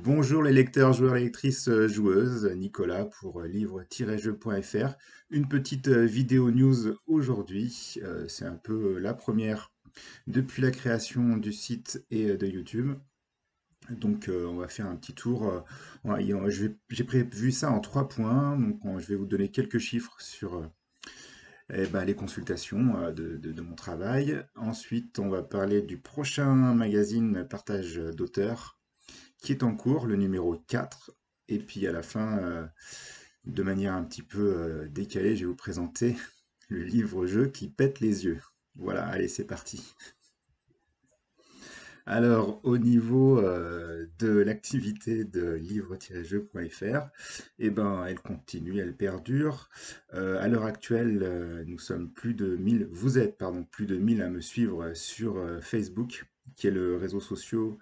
Bonjour les lecteurs, joueurs et lectrices, joueuses, Nicolas pour livre-jeu.fr. Une petite vidéo news aujourd'hui. C'est un peu la première depuis la création du site et de YouTube. Donc on va faire un petit tour. J'ai prévu ça en 3 points. Donc je vais vous donner quelques chiffres sur les consultations de mon travail. Ensuite, on va parler du prochain magazine Partage d'auteurs qui est en cours, le numéro 4. Et puis à la fin, de manière un petit peu décalée, je vais vous présenter le livre-jeu qui pète les yeux. Voilà, allez, c'est parti. Alors, au niveau de l'activité de livre-jeu.fr, eh ben, elle continue, elle perdure. À l'heure actuelle, nous sommes plus de 1000, vous êtes, pardon, plus de 1000 à me suivre sur Facebook, qui est le réseau social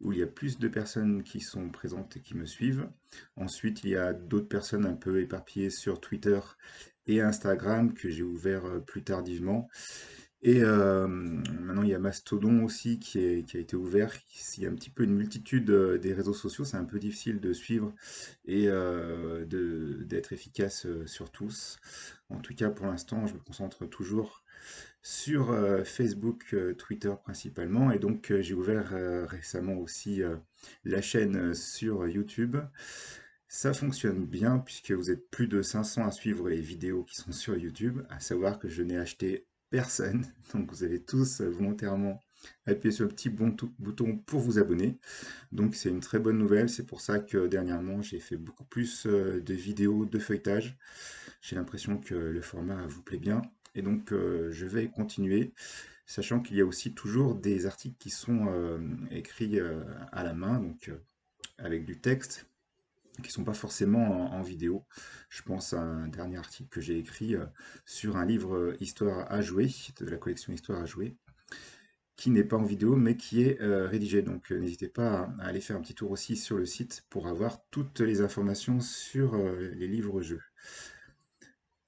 où il y a plus de personnes qui sont présentes et qui me suivent. Ensuite, il y a d'autres personnes un peu éparpillées sur Twitter et Instagram que j'ai ouvert plus tardivement. Et maintenant, il y a Mastodon aussi qui a été ouvert. Il y a un petit peu une multitude des réseaux sociaux. C'est un peu difficile de suivre et d'être efficace sur tous. En tout cas, pour l'instant, je me concentre toujours sur Facebook, Twitter principalement. Et donc, j'ai ouvert récemment aussi la chaîne sur YouTube. Ça fonctionne bien puisque vous êtes plus de 500 à suivre les vidéos qui sont sur YouTube, à savoir que je n'ai acheté personne. Donc vous avez tous volontairement appuyé sur le petit bouton pour vous abonner. Donc c'est une très bonne nouvelle. C'est pour ça que dernièrement j'ai fait beaucoup plus de vidéos de feuilletage. J'ai l'impression que le format vous plaît bien. Et donc je vais continuer, sachant qu'il y a aussi toujours des articles qui sont écrits à la main, donc avec du texte qui sont pas forcément en vidéo. Je pense à un dernier article que j'ai écrit sur un livre Histoire à jouer, de la collection Histoire à jouer, qui n'est pas en vidéo mais qui est rédigé. Donc n'hésitez pas à aller faire un petit tour aussi sur le site pour avoir toutes les informations sur les livres-jeux.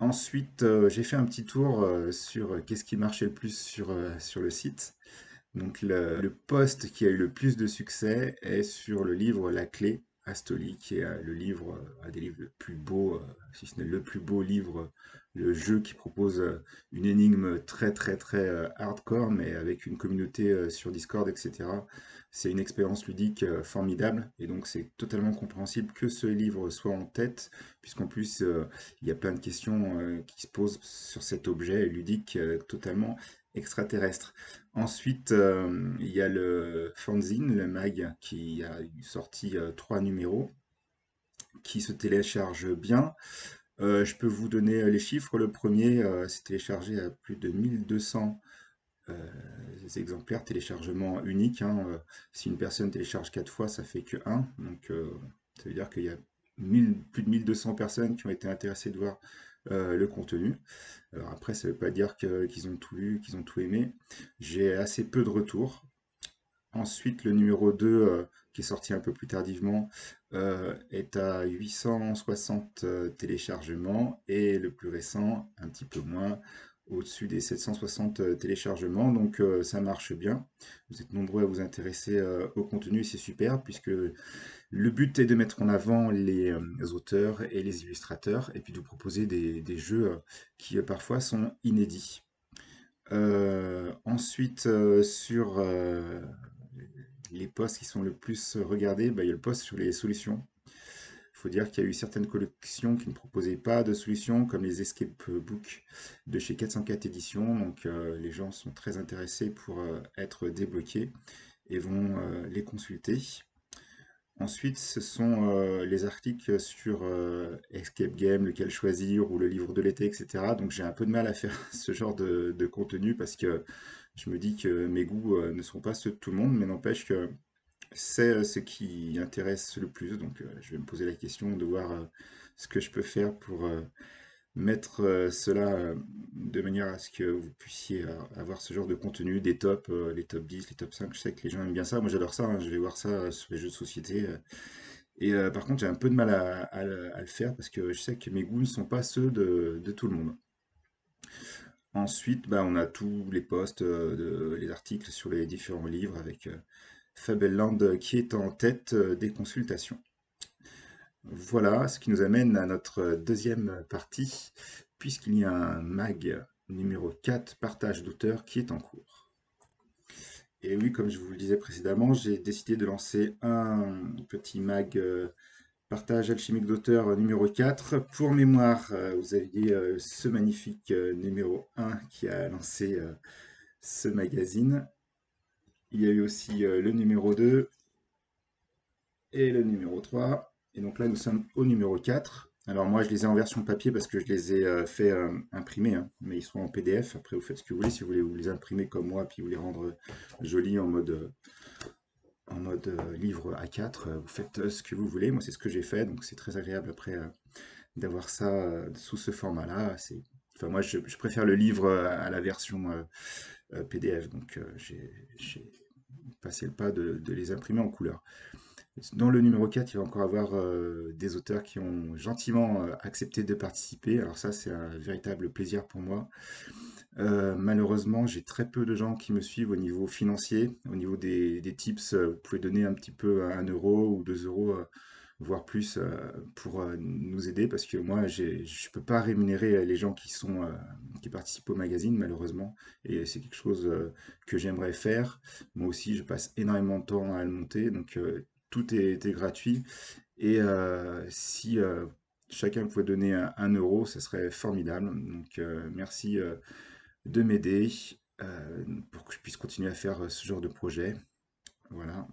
Ensuite, j'ai fait un petit tour sur qu'est-ce qui marchait le plus sur le site. Donc le post qui a eu le plus de succès est sur le livre La Clé, Astoli, qui est le livre, un des livres le plus beau, si ce n'est le plus beau livre, le jeu qui propose une énigme très très très hardcore, mais avec une communauté sur Discord, etc. C'est une expérience ludique formidable, et donc c'est totalement compréhensible que ce livre soit en tête, puisqu'en plus il y a plein de questions qui se posent sur cet objet ludique totalement extraterrestre. Ensuite, il y a le fanzine, le mag, qui a sorti 3 numéros, qui se télécharge bien. Je peux vous donner les chiffres. Le premier s'est téléchargé à plus de 1200 exemplaires, téléchargement unique, hein. Si une personne télécharge 4 fois, ça fait que 1. Donc, ça veut dire qu'il y a plus de 1200 personnes qui ont été intéressées de voir le contenu. Alors après, ça ne veut pas dire qu'ils ont tout lu, qu'ils ont tout aimé. J'ai assez peu de retours. Ensuite, le numéro 2, qui est sorti un peu plus tardivement, est à 860 téléchargements et le plus récent, un petit peu moins, au-dessus des 760 téléchargements. Donc ça marche bien. Vous êtes nombreux à vous intéresser au contenu, c'est super, puisque le but est de mettre en avant les auteurs et les illustrateurs, et puis de vous proposer des jeux qui parfois sont inédits. Ensuite, sur les posts qui sont le plus regardés, bah, il y a le post sur les solutions. Il faut dire qu'il y a eu certaines collections qui ne proposaient pas de solutions, comme les Escape Books de chez 404 Éditions. Donc les gens sont très intéressés pour être débloqués et vont les consulter. Ensuite, ce sont les articles sur Escape Game, lequel choisir, ou le livre de l'été, etc. Donc j'ai un peu de mal à faire ce genre de contenu parce que je me dis que mes goûts ne sont pas ceux de tout le monde, mais n'empêche que c'est ce qui intéresse le plus. Donc je vais me poser la question de voir ce que je peux faire pour mettre cela de manière à ce que vous puissiez avoir ce genre de contenu, des tops, les top 10, les top 5. Je sais que les gens aiment bien ça. Moi j'adore ça, hein. Je vais voir ça sur les jeux de société. Et par contre, j'ai un peu de mal à le faire parce que je sais que mes goûts ne sont pas ceux de tout le monde. Ensuite, bah, on a tous les posts, les articles sur les différents livres avec Fableland qui est en tête des consultations. Voilà, ce qui nous amène à notre deuxième partie, puisqu'il y a un mag numéro 4, partage d'auteur, qui est en cours. Et oui, comme je vous le disais précédemment, j'ai décidé de lancer un petit mag partage alchimique d'auteur numéro 4. Pour mémoire, vous aviez ce magnifique numéro 1 qui a lancé ce magazine. Il y a eu aussi le numéro 2 et le numéro 3. Et donc là, nous sommes au numéro 4. Alors moi, je les ai en version papier parce que je les ai fait imprimer, hein, mais ils sont en PDF. Après, vous faites ce que vous voulez. Si vous voulez vous les imprimer comme moi, puis vous les rendre jolis en mode livre A4, vous faites ce que vous voulez. Moi, c'est ce que j'ai fait, donc c'est très agréable après d'avoir ça sous ce format-là. Enfin, moi, je préfère le livre à la version PDF, donc j'ai passé le pas de les imprimer en couleur. Dans le numéro 4, il va encore avoir des auteurs qui ont gentiment accepté de participer. Alors ça, c'est un véritable plaisir pour moi. Malheureusement, j'ai très peu de gens qui me suivent au niveau financier, au niveau des tips. Vous pouvez donner un petit peu 1 € ou 2 €, voire plus, pour nous aider, parce que moi, je ne peux pas rémunérer les gens qui participent au magazine, malheureusement. Et c'est quelque chose que j'aimerais faire. Moi aussi, je passe énormément de temps à le monter, donc tout est gratuit. Et si chacun pouvait donner 1 €, ça serait formidable. Donc merci de m'aider pour que je puisse continuer à faire ce genre de projet. Voilà.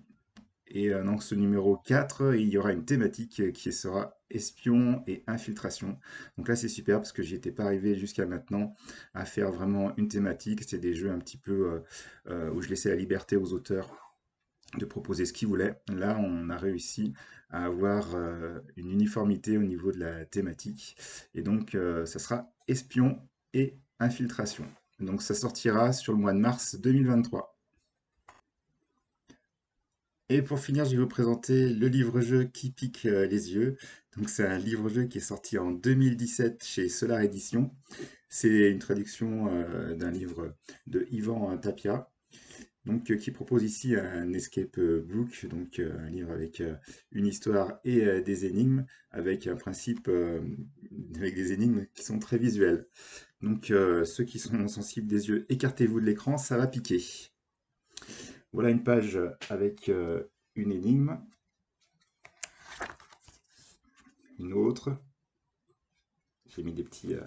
Et dans ce numéro 4, il y aura une thématique qui sera espion et infiltration. Donc là, c'est super parce que j'y étais pas arrivé jusqu'à maintenant à faire vraiment une thématique. C'est des jeux un petit peu où je laissais la liberté aux auteurs de proposer ce qu'ils voulaient. Là, on a réussi à avoir une uniformité au niveau de la thématique. Et donc, ça sera espion et infiltration. Donc, ça sortira sur le mois de mars 2023. Et pour finir, je vais vous présenter le livre-jeu qui pique les yeux. Donc, c'est un livre-jeu qui est sorti en 2017 chez Solar Edition. C'est une traduction d'un livre de Ivan Tapia. Donc, qui propose ici un escape book, donc un livre avec une histoire et des énigmes, avec un principe, avec des énigmes qui sont très visuelles. Donc, ceux qui sont sensibles des yeux, écartez-vous de l'écran, ça va piquer. Voilà une page avec une énigme, une autre. J'ai mis des petits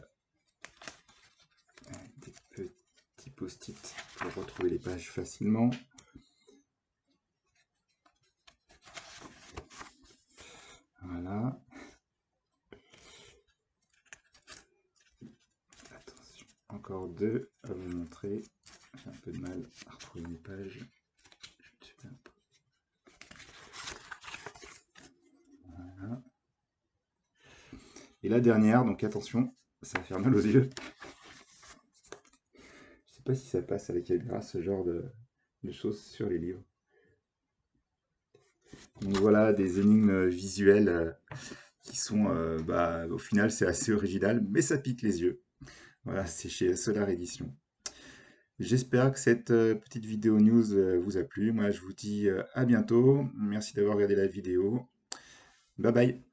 post-it pour retrouver les pages facilement. Voilà. Attention, encore deux à vous montrer. J'ai un peu de mal à retrouver mes pages. Voilà. Et la dernière, donc attention, ça va faire mal aux yeux. Je sais pas si ça passe avec la caméra, ce genre de choses sur les livres. Donc voilà, des énigmes visuelles qui sont, au final, c'est assez original, mais ça pique les yeux. Voilà, c'est chez Solar Edition. J'espère que cette petite vidéo news vous a plu. Moi, je vous dis à bientôt. Merci d'avoir regardé la vidéo. Bye bye.